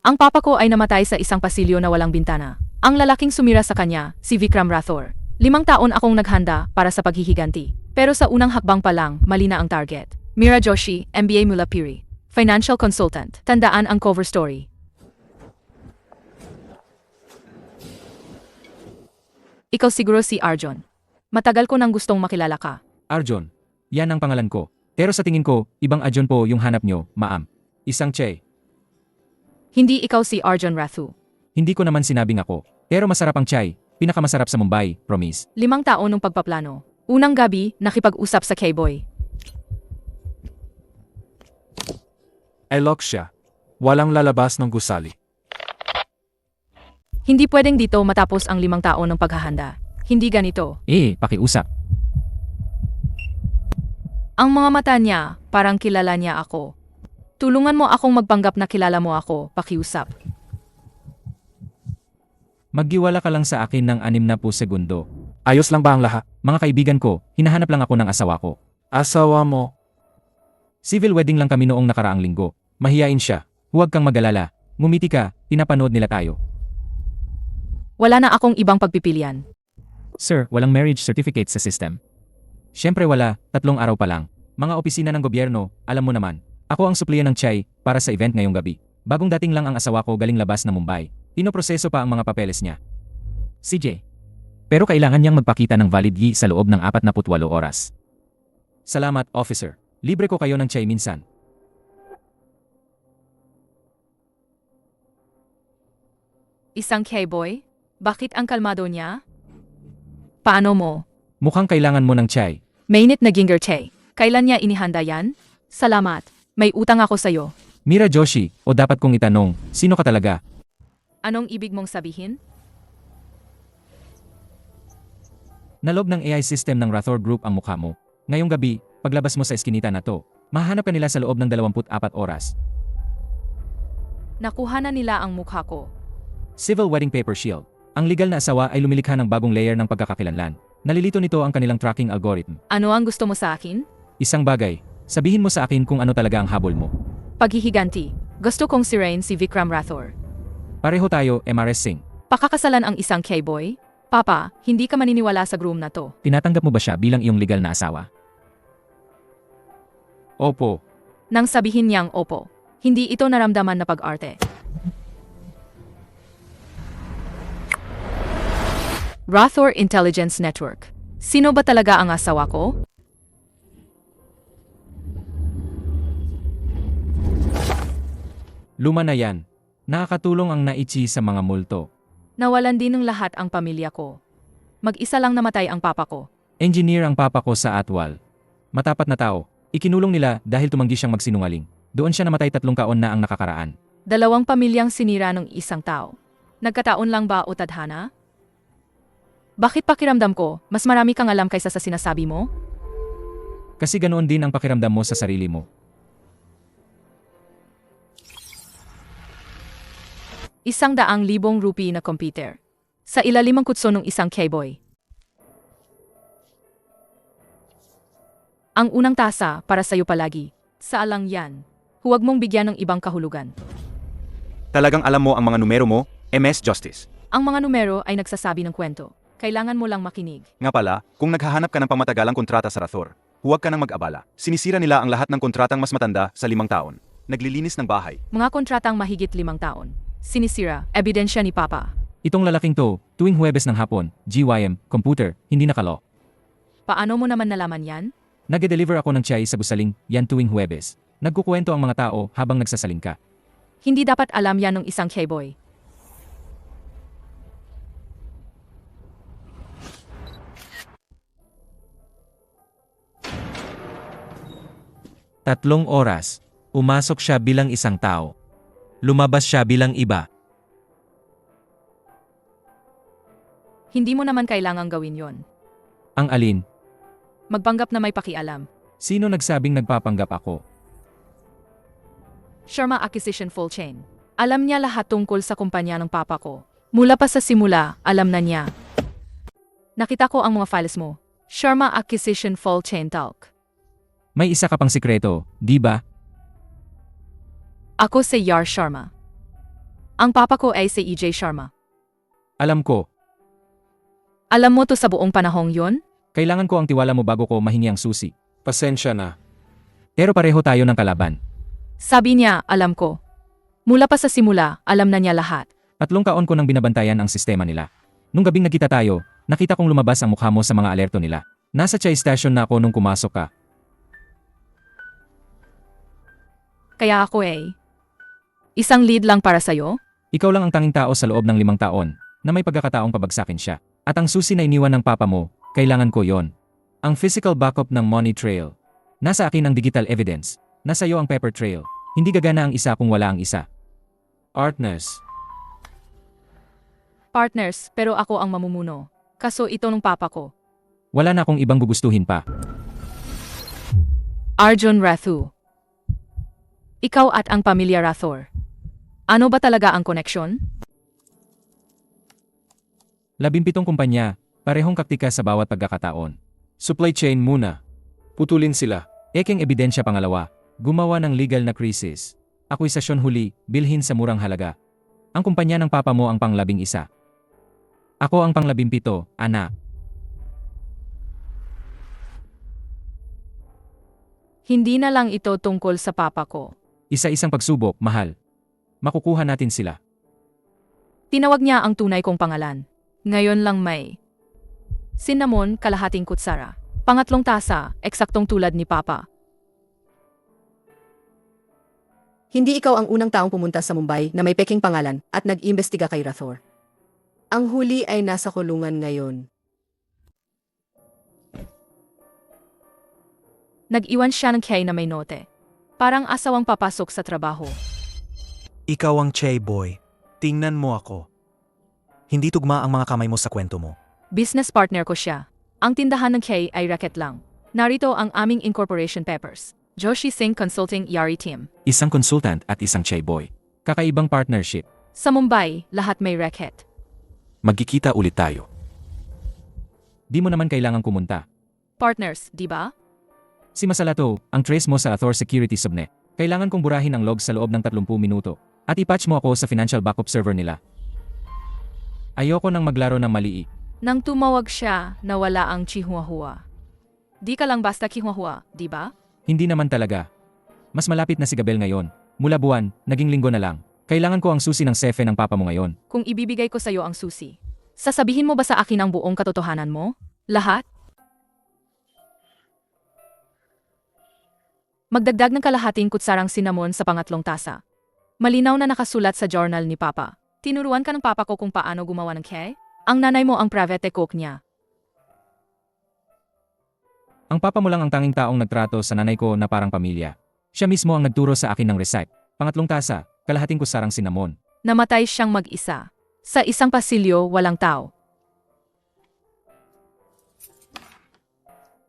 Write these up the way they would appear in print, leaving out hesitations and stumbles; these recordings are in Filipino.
Ang papa ko ay namatay sa isang pasilyo na walang bintana. Ang lalaking sumira sa kanya, si Vikram Rathore. 5 taon akong naghanda para sa paghihiganti. Pero sa unang hakbang pa lang, mali na ang target. Mira Joshi, MBA mula Piri. Financial consultant. Tandaan ang cover story. Ikaw siguro si Arjun. Matagal ko nang gustong makilala ka. Arjun, yan ang pangalan ko. Pero sa tingin ko, ibang Arjun po yung hanap nyo, ma'am. Isang Che. Hindi ikaw si Arjun Rathu. Hindi ko naman sinabing ako. Pero masarap ang chai. Pinakamasarap sa Mumbai, promise. 5 taon nung pagpaplano. Unang gabi, nakipag-usap sa K-boy. Elok siya. Walang lalabas ng gusali. Hindi pwedeng dito matapos ang 5 taon ng paghahanda. Hindi ganito. Pakiusap. Ang mga mata niya, parang kilala niya ako. Tulungan mo akong magpanggap na kilala mo ako, pakiusap. Maggiwala ka lang sa akin ng 60 segundo. Ayos lang ba ang lahat? Mga kaibigan ko, hinahanap lang ako ng asawa ko. Asawa mo. Civil wedding lang kami noong nakaraang linggo. Mahiyain siya. Huwag kang mag-alala. Ngumiti ka, pinapanood nila tayo. Wala na akong ibang pagpipilian. Sir, walang marriage certificate sa system. Siyempre wala, 3 araw pa lang. Mga opisina ng gobyerno, alam mo naman. Ako ang supliyan ng chai para sa event ngayong gabi. Bagong dating lang ang asawa ko galing labas na Mumbai. Pinoproseso pa ang mga papeles niya. CJ. Pero kailangan niyang magpakita ng valid gi sa loob ng 48 oras. Salamat, officer. Libre ko kayo ng chai minsan. Isang K-boy? Bakit ang kalmado niya? Paano mo? Mukhang kailangan mo ng chai. Mainit na ginger chai. Kailan niya inihanda yan? Salamat. May utang ako sa'yo. Mira Joshi, o dapat kong itanong, sino ka talaga? Anong ibig mong sabihin? Naloob ng AI system ng Rathore Group ang mukha mo. Ngayong gabi, paglabas mo sa eskinita na to, mahanap ka nila sa loob ng 24 oras. Nakuha na nila ang mukha ko. Civil Wedding Paper Shield. Ang legal na asawa ay lumilikha ng bagong layer ng pagkakakilanlan. Nalilito nito ang kanilang tracking algorithm. Ano ang gusto mo sa akin? Isang bagay, sabihin mo sa akin kung ano talaga ang habol mo. Paghihiganti. Gusto kong sirain si Vikram Rathore. Pareho tayo, MRS Singh. Pakakasalan ang isang K-boy? Papa, hindi ka maniniwala sa groom na to. Tinatanggap mo ba siya bilang iyong legal na asawa? Opo. Nang sabihin niyang opo, hindi ito naramdaman na pag-arte. Rathore Intelligence Network. Sino ba talaga ang asawa ko? Luma na yan. Nakakatulong ang naichi sa mga multo. Nawalan din ng lahat ang pamilya ko. Mag-isa lang namatay ang papa ko. Engineer ang papa ko sa Atwal. Matapat na tao. Ikinulong nila dahil tumanggi siyang magsinungaling. Doon siya namatay 3 taon na ang nakakaraan. 2 pamilyang sinira ng isang tao. Nagkataon lang ba o tadhana? Bakit pakiramdam ko, mas marami kang alam kaysa sa sinasabi mo? Kasi ganoon din ang pakiramdam mo sa sarili mo. ₱100,000 na computer. Sa ilalim ng kutso ng isang K-boy. Ang unang tasa para sa'yo palagi. Sa alang yan. Huwag mong bigyan ng ibang kahulugan. Talagang alam mo ang mga numero mo, MS Justice. Ang mga numero ay nagsasabi ng kwento. Kailangan mo lang makinig. Nga pala, kung naghahanap ka ng pangmatagalang kontrata sa Rathore, huwag ka nang mag-abala. Sinisira nila ang lahat ng kontratang mas matanda sa 5 taon. Naglilinis ng bahay. Mga kontratang mahigit 5 taon. Sinisira, ebidensya ni Papa. Itong lalaking to, tuwing Huwebes ng hapon, GYM, computer, hindi nakalo. Paano mo naman nalaman yan? Nag-deliver ako ng chai sa gusaling, yan tuwing Huwebes. Nagkukwento ang mga tao habang nagsasaling ka. Hindi dapat alam yan ng isang K-boy. Tatlong oras, umasok siya bilang isang tao. Lumabas siya bilang iba. Hindi mo naman kailangang gawin yon. Ang alin? Magpanggap na may pakialam. Sino nagsabing nagpapanggap ako? Sharma Acquisition Full Chain. Alam niya lahat tungkol sa kumpanya ng papa ko. Mula pa sa simula, alam na niya. Nakita ko ang mga files mo. Sharma Acquisition Full Chain Talk. May isa ka pang sikreto, di ba? Ako si Yar Sharma. Ang papa ko ay si EJ Sharma. Alam ko, Alam mo to sa buong panahong yon? kailangan ko ang tiwala mo bago ko mahingi ang susi. Pasensya na. Pero pareho tayo ng kalaban. Sabi niya, alam ko. Mula pa sa simula, alam na niya lahat. 3 taon ko nang binabantayan ang sistema nila. Nung gabing nagkita tayo, nakita kong lumabas ang mukha mo sa mga alerto nila. Nasa Chai Station na ako nung pumasok ka. Kaya ako isang lead lang para sa'yo? Ikaw lang ang tanging tao sa loob ng 5 taon na may pagkakataong pabagsakin siya. At ang susi na iniwan ng papa mo, kailangan ko yon. Ang physical backup ng money trail. Nasa akin ang digital evidence. Nasa iyo ang paper trail. Hindi gagana ang isa kung wala ang isa. Artness. Partners, pero ako ang mamumuno. Kaso ito ng papa ko. Wala na akong ibang gugustuhin pa. Arjun Rathu. Ikaw at ang pamilya Rathor. Ano ba talaga ang koneksyon? 17 kumpanya, parehong kaktika sa bawat pagkakataon. Supply chain muna. Putulin sila. Ekeng ebidensya pangalawa, gumawa ng legal na krisis. Akusasyon huli, bilhin sa murang halaga. Ang kumpanya ng papa mo ang pang-11. Ako ang pang-17, anak. Hindi na lang ito tungkol sa papa ko. Isa-isang pagsubok, mahal. Makukuha natin sila. Tinawag niya ang tunay kong pangalan. Ngayon lang may cinnamon, kalahating kutsara. Pangatlong tasa, eksaktong tulad ni papa. Hindi ikaw ang unang taong pumunta sa Mumbai na may peking pangalan at nag-imbestiga kay Rathor. Ang huli ay nasa kulungan ngayon. Nag-iwan siya ng kay na may note. Parang asawang papasok sa trabaho. Ikaw ang Che boy. Tingnan mo ako. Hindi tugma ang mga kamay mo sa kwento mo. Business partner ko siya. Ang tindahan ng kay ay racket lang. Narito ang aming incorporation papers. Joshi Singh Consulting Yari Team. Isang consultant at isang chai boy. Kakaibang partnership. Sa Mumbai, lahat may racket. Magkikita ulit tayo. Di mo naman kailangang kumunta. Partners, di ba? Si Masalato, ang trace mo sa Athor Security Subnet. Kailangan kong burahin ang logs sa loob ng 30 minuto. At ipatch mo ako sa financial backup server nila. Ayoko nang maglaro ng mali. Nang tumawag siya, nawala ang chihuahua. Di ka lang basta chihuahua, di ba? Hindi naman talaga. Mas malapit na si Gabel ngayon. Mula buwan, naging linggo na lang. Kailangan ko ang susi ng sefe ng papa mo ngayon. Kung ibibigay ko sa'yo ang susi, sasabihin mo ba sa akin ang buong katotohanan mo? Lahat? Magdagdag ng kalahating kutsarang cinnamon sa pangatlong tasa. Malinaw na nakasulat sa journal ni Papa. Tinuruan ka ng papa ko kung paano gumawa ng kay? Ang nanay mo ang private cook niya. Ang papa mo lang ang tanging taong nagtrato sa nanay ko na parang pamilya. Siya mismo ang nagturo sa akin ng recipe. Pangatlong tasa, kalahating kusarang cinnamon. Namatay siyang mag-isa. Sa isang pasilyo, walang tao.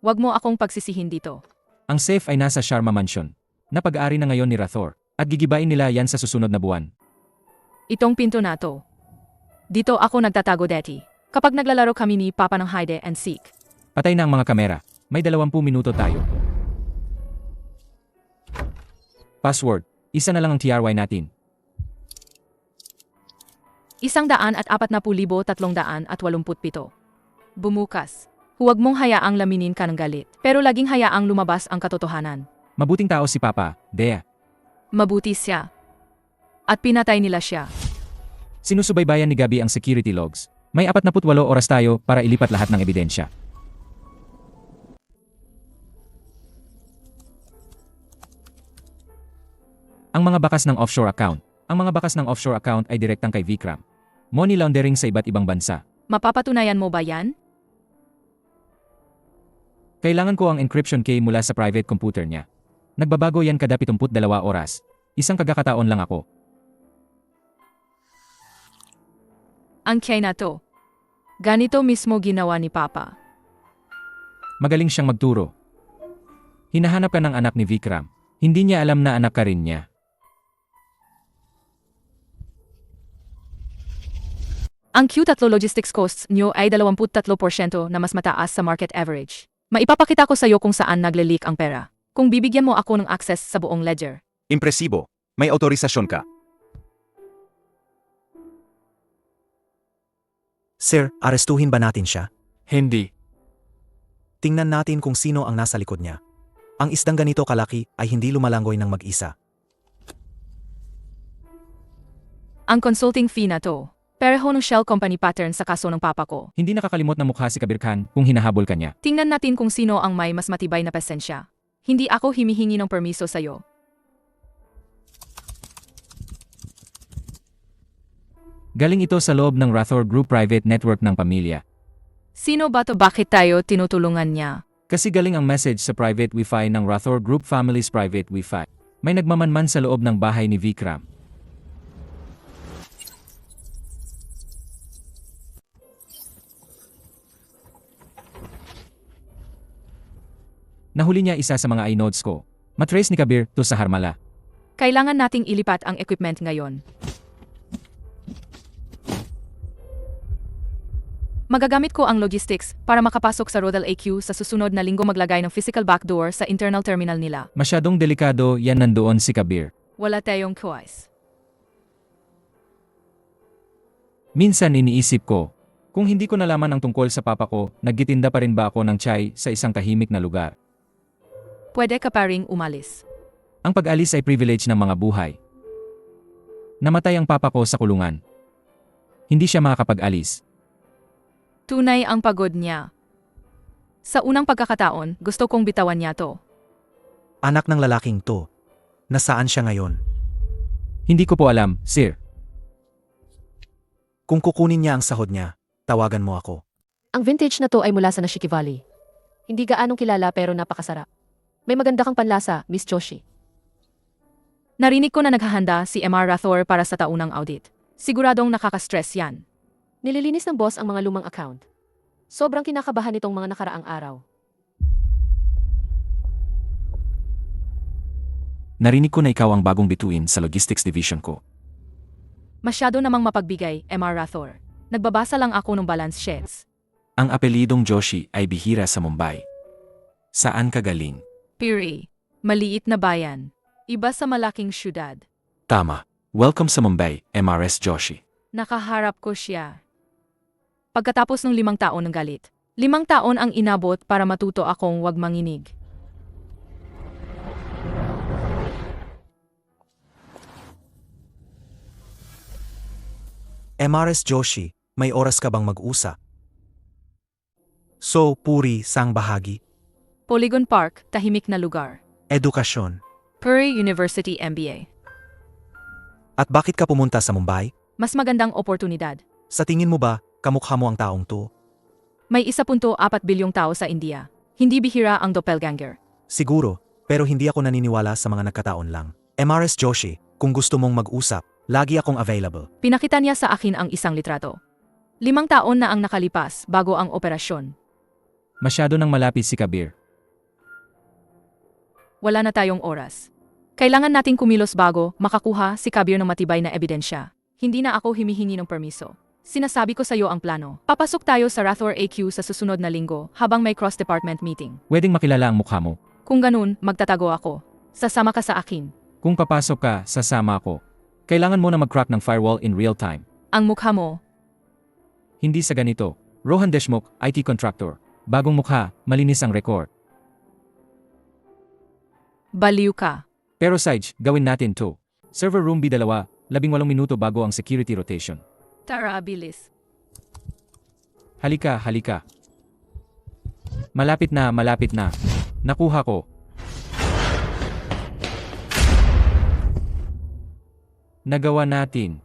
Wag mo akong pagsisihin dito. Ang safe ay nasa Sharma Mansion. Napag-ari na ngayon ni Rathor. At gigibain nila yan sa susunod na buwan. Itong pinto na to. Dito ako nagtatago dati. Kapag naglalaro kami ni Papa ng hide and seek. Patay na ang mga kamera. May 20 minuto tayo. Password. Isa na lang ang TRY natin. 140,387. Bumukas. Huwag mong hayaang laminin ka ng galit. Pero laging hayaang lumabas ang katotohanan. Mabuting tao si Papa, Dea. Mabuti siya. At pinatay nila siya. Sinusubaybayan ni Gabi ang security logs. May 48 oras tayo para ilipat lahat ng ebidensya. Ang mga bakas ng offshore account. Ang mga bakas ng offshore account ay direktang kay Vikram. Money laundering sa iba't ibang bansa. Mapapatunayan mo ba yan? Kailangan ko ang encryption key mula sa private computer niya. Nagbabago yan kada 72 oras. Isang pagkakataon lang ako. Ang kay na to. Ganito mismo ginawa ni Papa. Magaling siyang magturo. Hinahanap ka ng anak ni Vikram. Hindi niya alam na anak ka rin niya. Ang Q3 logistics costs nyo ay 23% na mas mataas sa market average. Maipapakita ko sa iyo kung saan nagle-leak ang pera. Kung bibigyan mo ako ng access sa buong ledger. Impresibo. May autorisasyon ka. Sir, arestuhin ba natin siya? Hindi. Tingnan natin kung sino ang nasa likod niya. Ang isdang ganito kalaki ay hindi lumalanggoy ng mag-isa. Ang consulting fee na to. Pareho ng shell company pattern sa kaso ng papa ko. Hindi nakakalimot na mukha si Kabir Khan kung hinahabol ka niya. Tingnan natin kung sino ang may mas matibay na pasensya. Hindi ako himihingi ng permiso sa'yo. Galing ito sa loob ng Rathor Group private network ng pamilya. Sino ba to? Bakit tayo tinutulungan niya? Kasi galing ang message sa private Wi-Fi ng Rathor Group Family's private Wi-Fi. May nagmamanman sa loob ng bahay ni Vikram. Nahuli niya isa sa mga inodes ko. Matrace ni Kabir to sa Harmala. Kailangan nating ilipat ang equipment ngayon. Magagamit ko ang logistics para makapasok sa Rodal AQ sa susunod na linggo maglagay ng physical backdoor sa internal terminal nila. Masyadong delikado yan nandoon si Kabir. Wala tayong choice. Minsan iniisip ko, kung hindi ko nalaman ang tungkol sa papa ko, nagtitinda pa rin ba ako ng chai sa isang tahimik na lugar? Pwede ka pa ring umalis. Ang pag-alis ay privilege ng mga buhay. Namatay ang papa ko sa kulungan. Hindi siya makakapag-alis. Tunay ang pagod niya. Sa unang pagkakataon, gusto kong bitawan niya to. Anak ng lalaking to. Nasaan siya ngayon? Hindi ko po alam, sir. Kung kukunin niya ang sahod niya, tawagan mo ako. Ang vintage na to ay mula sa Nashiki Valley. Hindi gaanong kilala pero napakasarap. May maganda kang panlasa, Miss Joshi. Narinig ko na naghahanda si MR Rathor para sa taunang audit. Siguradong nakaka-stress yan. Nililinis ng boss ang mga lumang account. Sobrang kinakabahan nitong mga nakaraang araw. Narinig ko na ikaw ang bagong bituin sa logistics division ko. Masyado namang mapagbigay, MR Rathor. Nagbabasa lang ako ng balance sheets. Ang apelidong Joshi ay bihira sa Mumbai. Saan ka galing? Piri, maliit na bayan. Iba sa malaking syudad. Tama. Welcome sa Mumbai, MRS Joshi. Nakaharap ko siya. Pagkatapos ng 5 taon ng galit, 5 taon ang inabot para matuto akong wag manginig. MRS Joshi, may oras ka bang mag-usap? So, Puri, sang bahagi? Polygon Park, tahimik na lugar. Edukasyon. Puri University MBA. At bakit ka pumunta sa Mumbai? Mas magandang oportunidad. Sa tingin mo ba, kamukha mo ang taong to? May 1.4 bilyong tao sa India. Hindi bihira ang doppelganger. Siguro, pero hindi ako naniniwala sa mga nagkataon lang. MRS Joshi, kung gusto mong mag-usap, lagi akong available. Pinakita niya sa akin ang isang litrato. 5 taon na ang nakalipas bago ang operasyon. Masyado nang malapit si Kabir. Wala na tayong oras. Kailangan nating kumilos bago makakuha si Kabir ng matibay na ebidensya. Hindi na ako humihingi ng permiso. Sinasabi ko sa iyo ang plano. Papasok tayo sa Rathor AQ sa susunod na linggo habang may cross-department meeting. Pwedeng makilala ang mukha mo. Kung ganun, magtatago ako. Sasama ka sa akin. Kung papasok ka, sasama ako. Kailangan mo na mag-crack ng firewall in real time. Ang mukha mo, Hindi sa ganito. Rohan Deshmukh, IT contractor. Bagong mukha, malinis ang record. baliw ka. Pero Sage, gawin natin to. Server room B2, 18 minuto bago ang security rotation. Tara, bilis. Halika, halika. Malapit na, malapit na. Nakuha ko. Nagawa natin.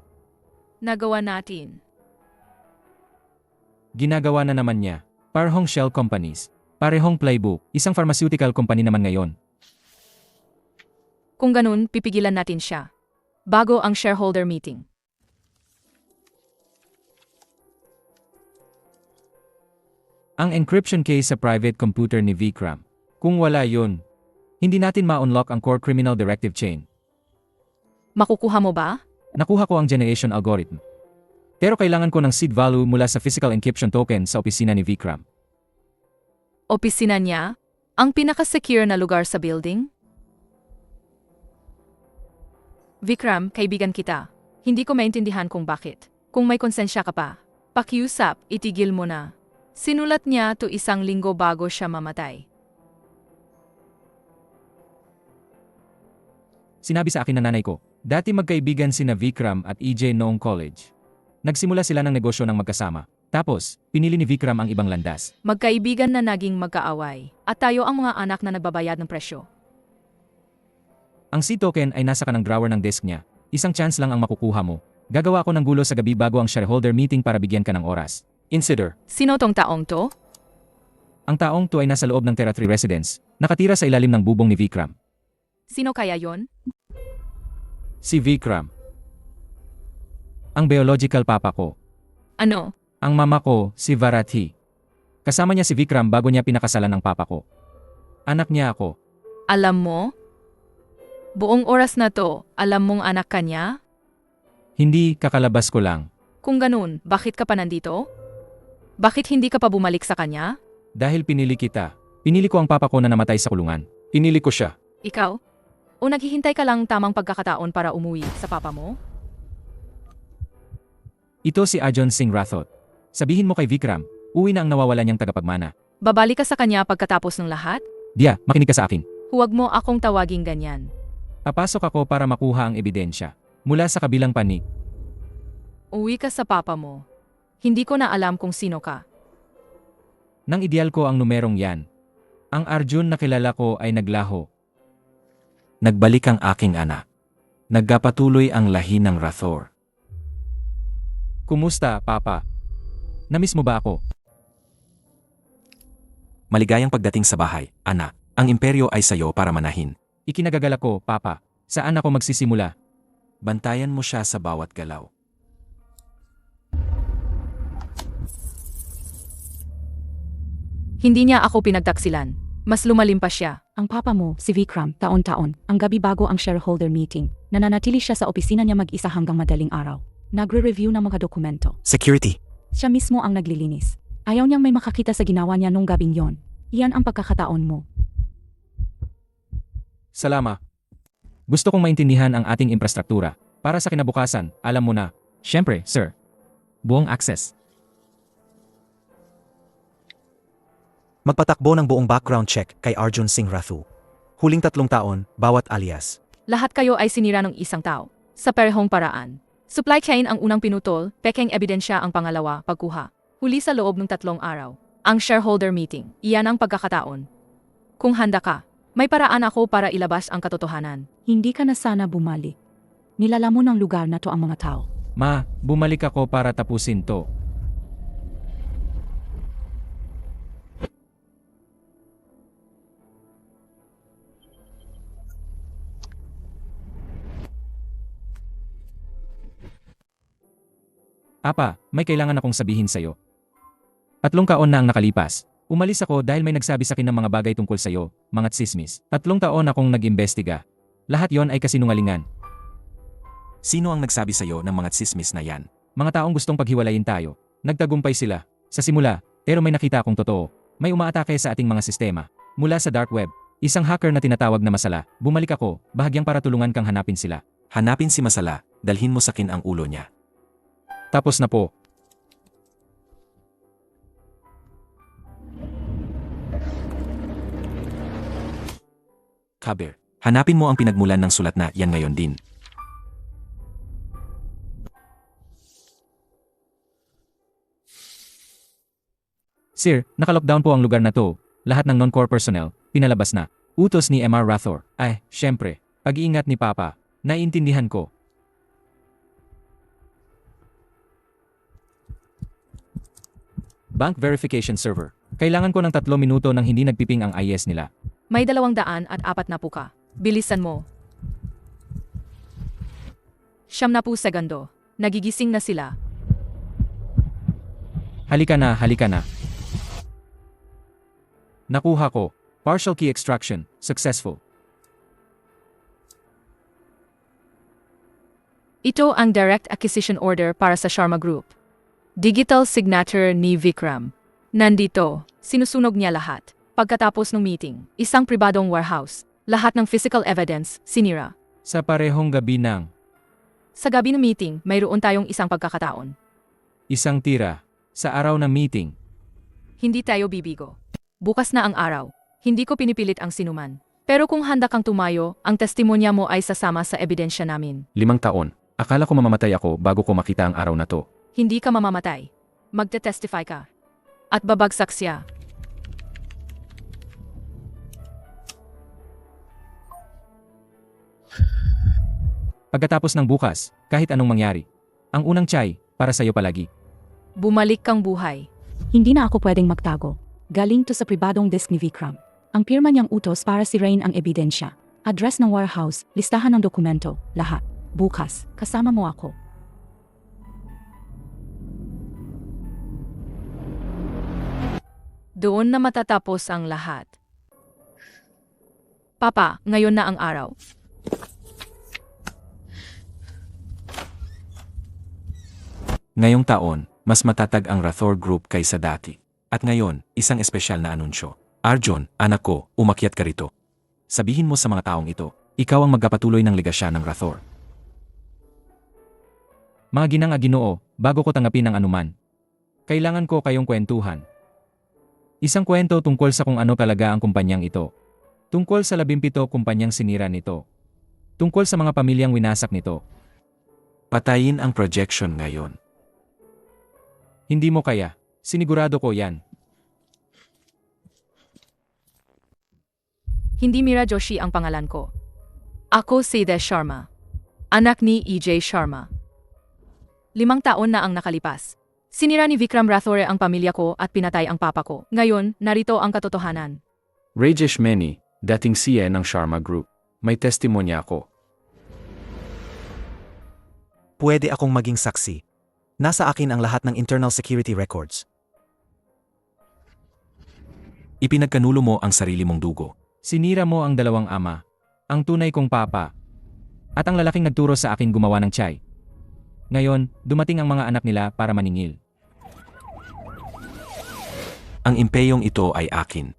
Nagawa natin. Ginagawa na naman niya. Parehong shell companies. Parehong playbook. Isang pharmaceutical company naman ngayon. Kung ganun, pipigilan natin siya. Bago ang shareholder meeting. Ang encryption key sa private computer ni Vikram. Kung wala yun, hindi natin ma-unlock ang core criminal directive chain. Makukuha mo ba? Nakuha ko ang generation algorithm. Pero kailangan ko ng seed value mula sa physical encryption token sa opisina ni Vikram. Opisina niya? Ang pinaka-secure na lugar sa building? Vikram, kaibigan kita. Hindi ko maintindihan kung bakit. Kung may konsensya ka pa, Pakiusap, itigil mo na. Sinulat niya to 1 linggo bago siya mamatay. Sinabi sa akin ng nanay ko, dati magkaibigan sina Vikram at EJ noong college. Nagsimula sila ng negosyo ng magkasama. Tapos, pinili ni Vikram ang ibang landas. Magkaibigan na naging magkaaway. At tayo ang mga anak na nagbabayad ng presyo. Ang seed token ay nasa kanang drawer ng desk niya. Isang chance lang ang makukuha mo. Gagawa ako ng gulo sa gabi bago ang shareholder meeting para bigyan ka ng oras. Insider. Sino tong taong to? Ang taong to ay nasa loob ng Terra 3 residence, nakatira sa ilalim ng bubong ni Vikram. Sino kaya yon? Si Vikram. Ang biological papa ko. Ano? Ang mama ko, si Varathi. Kasama niya si Vikram bago niya pinakasalan ng papa ko. Anak niya ako. Alam mo? Buong oras na to, alam mong anak ka niya? Hindi, kakalabas ko lang. Kung ganun, bakit ka pa nandito? Bakit hindi ka pa bumalik sa kanya? Dahil pinili kita. Pinili ko ang papa ko na namatay sa kulungan. Pinili ko siya. Ikaw? O naghihintay ka lang tamang pagkakataon para umuwi sa papa mo? Ito si Arjun Singh Rathod. Sabihin mo kay Vikram, uwi na ang nawawalan niyang tagapagmana. Babalik ka sa kanya pagkatapos ng lahat? Dia, makinig ka sa akin. Huwag mo akong tawaging ganyan. Papasok ako para makuha ang ebidensya. Mula sa kabilang panig. Uwi ka sa papa mo. Hindi ko na alam kung sino ka. Nang ideal ko ang numerong yan. Ang Arjun na kilala ko ay naglaho. Nagbalik ang aking anak. Nagkapatuloy ang lahi ng Rathor. Kumusta, Papa? Namiss mo ba ako? Maligayang pagdating sa bahay, anak. Ang imperyo ay sayo para manahin. Ikinagagalak ko, Papa. Saan ako magsisimula? Bantayan mo siya sa bawat galaw. Hindi niya ako pinagtaksilan. Mas lumalim pa siya. Ang papa mo, si Vikram, taon-taon, ang gabi bago ang shareholder meeting, nananatili siya sa opisina niya mag-isa hanggang madaling araw. Nagre-review ng mga dokumento. Security. Siya mismo ang naglilinis. Ayaw niyang may makakita sa ginawa niya nung gabing yon. Iyan ang pagkakataon mo. Salama. Gusto kong maintindihan ang ating infrastruktura. Para sa kinabukasan, alam mo na. Siyempre, sir. Buong access. Magpatakbo ng buong background check kay Arjun Singh Rathu. Huling 3 taon, bawat alias. Lahat kayo ay sinira ng isang tao. Sa parehong paraan. Supply chain ang unang pinutol, pekeng ebidensya ang pangalawa, pagkuha. Huli sa loob ng 3 araw. Ang shareholder meeting, iyan ang pagkakataon. Kung handa ka, may paraan ako para ilabas ang katotohanan. Hindi ka na sana bumalik. Nilala mo ng lugar na to ang mga tao. Ma, bumalik ako para tapusin to. Apa, may kailangan akong sabihin sa'yo. 3 taon na ang nakalipas. Umalis ako dahil may nagsabi sa akin ng mga bagay tungkol sa'yo, mga tsismis. 3 taon akong nag-imbestiga. Lahat yon ay kasinungalingan. Sino ang nagsabi sa'yo ng mga tsismis na yan? Mga taong gustong paghiwalayin tayo. Nagtagumpay sila. Sa simula, pero may nakita akong totoo. May umaatake sa ating mga sistema. Mula sa dark web, isang hacker na tinatawag na Masala. Bumalik ako, bahagyang para tulungan kang hanapin sila. Hanapin si Masala, dalhin mo sakin ang ulo niya. Tapos na po. Kaber, hanapin mo ang pinagmulan ng sulat na yan ngayon din. Sir, nakalockdown po ang lugar na to. Lahat ng non-core personnel, pinalabas na. Utos ni MR Rathor. Ay, syempre. Pag-iingat ni Papa. Naiintindihan ko. Bank verification server. Kailangan ko ng 3 minuto nang hindi nagpiping ang IS nila. May 240 ka. Bilisan mo. 90 segundo. Nagigising na sila. Halika na, halika na. Nakuha ko. Partial key extraction. Successful. Ito ang direct acquisition order para sa Sharma Group. Digital signature ni Vikram. Nandito, sinusunog niya lahat. Pagkatapos ng meeting, isang pribadong warehouse, lahat ng physical evidence, sinira. Sa parehong gabi ng Sa gabi ng meeting, mayroon tayong isang pagkakataon. isang tira. Sa araw ng meeting, Hindi tayo bibigo. Bukas na ang araw. Hindi ko pinipilit ang sinuman. Pero kung handa kang tumayo, ang testimonya mo ay sasama sa ebidensya namin. 5 taon. Akala ko mamamatay ako bago ko makita ang araw na to. Hindi ka mamamatay. Magte-testify ka. At babagsak siya. Pagkatapos ng bukas, kahit anong mangyari, ang unang tiyay, para sa'yo palagi. Bumalik kang buhay. Hindi na ako pwedeng magtago. Galing to sa pribadong desk ni Vikram. Ang pirma niyang utos para sirain ang ebidensya. Address ng warehouse, listahan ng dokumento, lahat. Bukas, kasama mo ako. Doon na matatapos ang lahat. Papa, ngayon na ang araw. Ngayong taon, mas matatag ang Rathor Group kaysa dati. At ngayon, isang espesyal na anunsyo. Arjun, anak ko, umakyat ka rito. Sabihin mo sa mga taong ito, ikaw ang magkapatuloy ng legasya ng Rathor. Mga ginang Ginoo, bago ko tanggapin ang anuman, kailangan ko kayong kwentuhan. Isang kwento tungkol sa kung ano talaga ang kumpanyang ito. Tungkol sa 17 kumpanyang sinira nito. Tungkol sa mga pamilyang winasak nito. Patayin ang projection ngayon. Hindi mo kaya. Sinigurado ko yan. Hindi Mira Joshi ang pangalan ko. Ako si Desh Sharma. Anak ni EJ Sharma. 5 taon na ang nakalipas. Sinira ni Vikram Rathore ang pamilya ko at pinatay ang papa ko. Ngayon, narito ang katotohanan. Rajesh Meni, dating CA ng Sharma Group. May testimonya ako. Pwede akong maging saksi. Nasa akin ang lahat ng internal security records. Ipinagkanulo mo ang sarili mong dugo. Sinira mo ang 2 ama. Ang tunay kong papa. At ang lalaking nagturo sa akin gumawa ng tiyay. Ngayon, dumating ang mga anak nila para maningil. Ang impeyong ito ay akin.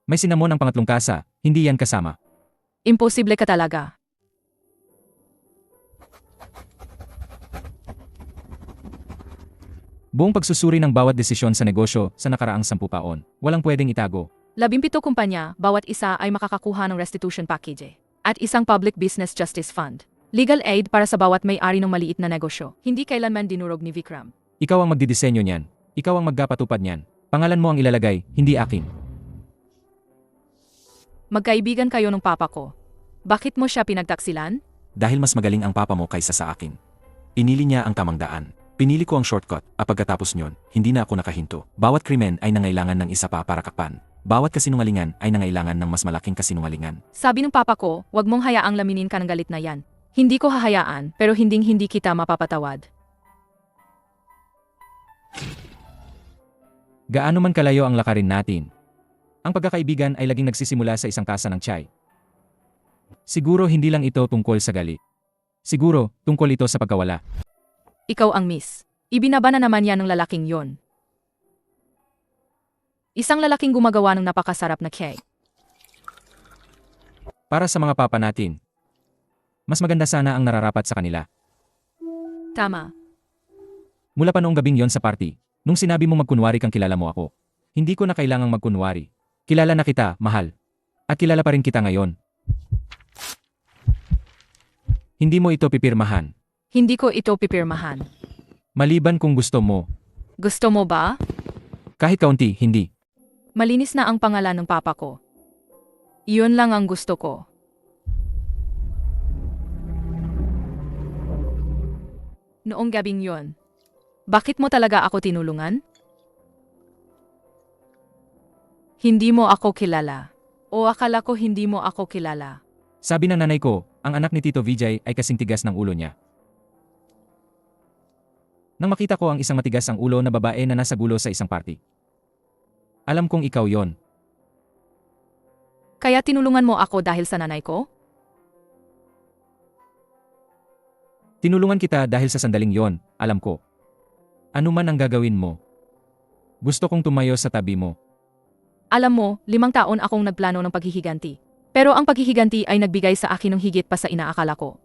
May sinamon ang pangatlong kasa, hindi yan kasama. Imposible ka talaga. Buong pagsusuri ng bawat desisyon sa negosyo sa nakaraang 10 taon, walang pwedeng itago. 17 kumpanya, bawat isa ay makakakuha ng restitution package. At isang public business justice fund. Legal aid para sa bawat may-ari ng maliit na negosyo. Hindi kailanman dinurog ni Vikram. Ikaw ang magdidisenyo niyan. Ikaw ang magkapatupad niyan. Pangalan mo ang ilalagay, hindi akin. Magkaibigan kayo ng papa ko. Bakit mo siya pinagtaksilan? Dahil mas magaling ang papa mo kaysa sa akin. Pinili niya ang tamang daan. Pinili ko ang shortcut, at pagkatapos nyon, hindi na ako nakahinto. Bawat krimen ay nangailangan ng isa pa para kakpan. Bawat kasinungalingan ay nangailangan ng mas malaking kasinungalingan. Sabi ng papa ko, wag mong hayaang laminin ka ng galit na yan. Hindi ko hahayaan, pero hindi kita mapapatawad. Gaano man kalayo ang lakarin natin. Ang pagkakaibigan ay laging nagsisimula sa isang kasa ng tiyay. Siguro hindi lang ito tungkol sa galit. Siguro, tungkol ito sa pagkawala. Ikaw ang miss. Ibinaba na naman yan ng lalaking yon. Isang lalaking gumagawa ng napakasarap na cake. Para sa mga papa natin, mas maganda sana ang nararapat sa kanila. Tama. Mula pa noong gabing yon sa party, nung sinabi mo magkunwari kang kilala mo ako, hindi ko na kailangang magkunwari. Kilala na kita, mahal. At kilala pa rin kita ngayon. Hindi mo ito pipirmahan. Hindi ko ito pipirmahan. Maliban kung gusto mo. Gusto mo ba? Kahit kaunti, hindi. Malinis na ang pangalan ng papa ko. Iyon lang ang gusto ko. Noong gabing yon, bakit mo talaga ako tinulungan? Hindi mo ako kilala. O akala ko hindi mo ako kilala. Sabi ng nanay ko, ang anak ni Tito Vijay ay kasing tigas ng ulo niya. Nang makita ko ang isang matigas ang ulo na babae na nasa gulo sa isang party. Alam kong ikaw yon. Kaya tinulungan mo ako dahil sa nanay ko? Tinulungan kita dahil sa sandaling yon, alam ko. Ano man ang gagawin mo. Gusto kong tumayo sa tabi mo. Alam mo, 5 taon akong nagplano ng paghihiganti. Pero ang paghihiganti ay nagbigay sa akin ng higit pa sa inaakala ko.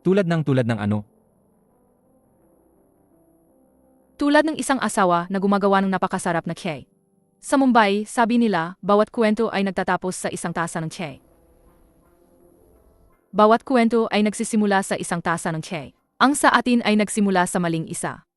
Tulad ng ano? Tulad ng isang asawa na gumagawa ng napakasarap na key. Sa Mumbai, sabi nila, bawat kwento ay nagtatapos sa isang tasa ng key. Bawat kwento ay nagsisimula sa isang tasa ng key. Ang sa atin ay nagsimula sa maling isa.